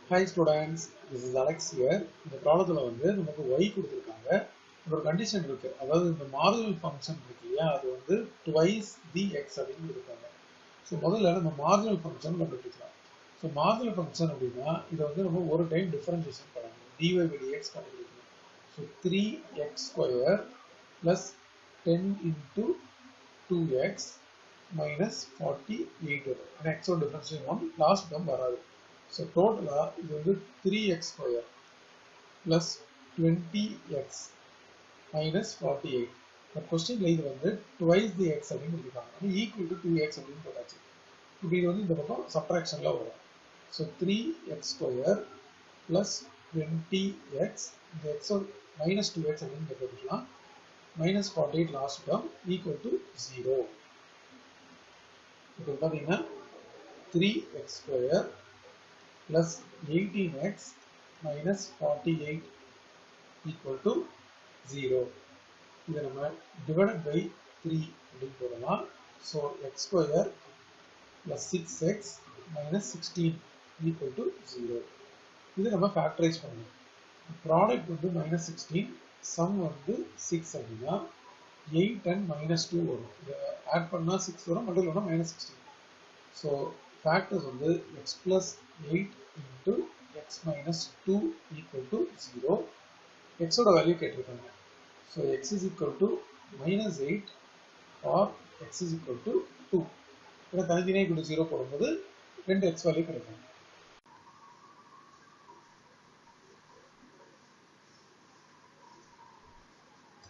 Hi students, this is Alex here. இந்த ப்ராப்ளத்துல வந்து நமக்கு y கொடுத்திருக்காங்க. ஒரு கண்டிஷன் இருக்கு. அதாவது இந்த மார்ஜினல் ஃபங்க்ஷன் இருக்கு இல்லையா, அது வந்து twice the x அப்படின்னு இருக்காங்க. ஸோ முதல்ல நம்ம மார்ஜினல் ஃபங்க்ஷன் கண்டுபிடிக்கலாம். ஸோ மார்ஜினல் ஃபங்க்ஷன் அப்படின்னா இதை வந்து நம்ம ஒரு டைம் டிஃபரன்ஷியேஷன் பண்ணணும். dy by dx கண்டுபிடிக்கணும். So 3x square plus 10 into 2x minus 48 வரும். x ஓட டிஃபரன்ஷியேஷன் பண்ணோம், லாஸ்ட் டேர்ம் வராது. So total இது வந்து 3x square plus 20x minus 48. The question இது வந்து twice the x அப்படின்னு இருக்காங்க. equal to 2x அப்படின்னு போட்டாச்சு. இப்போ இது வந்து இந்த பக்கம் சப்ட்ராக்ஷன்ல வரும். So 3x square plus 20x, இந்த x minus 2x அப்படின்னு போட்டுக்கலாம். minus 48 last term equal to 0. இப்போ பார்த்தீங்கன்னா 3x square plus 18x minus 48 equal to 0. இதை நம்ம divided by 3 அப்படின்னு போடலாம். So x square plus 6x minus 16 equal to 0. இதை நம்ம factorize பண்ணணும். Product வந்து minus 16, sum வந்து 6 அப்படின்னா 8 and minus 2 வரும். இதை add பண்ணா 6 வரும், மல்டிபிள் பண்ணா minus 16. So factors வந்து x plus 8 into x minus 2 equal to 0. x ஓட வேல்யூ கேட்டிருக்காங்க. So x is equal to minus 8 or x is equal to 2. இதை தனித்தனியாக equal to 0 போடும்போது 2x வேல்யூ கிடைக்கும்.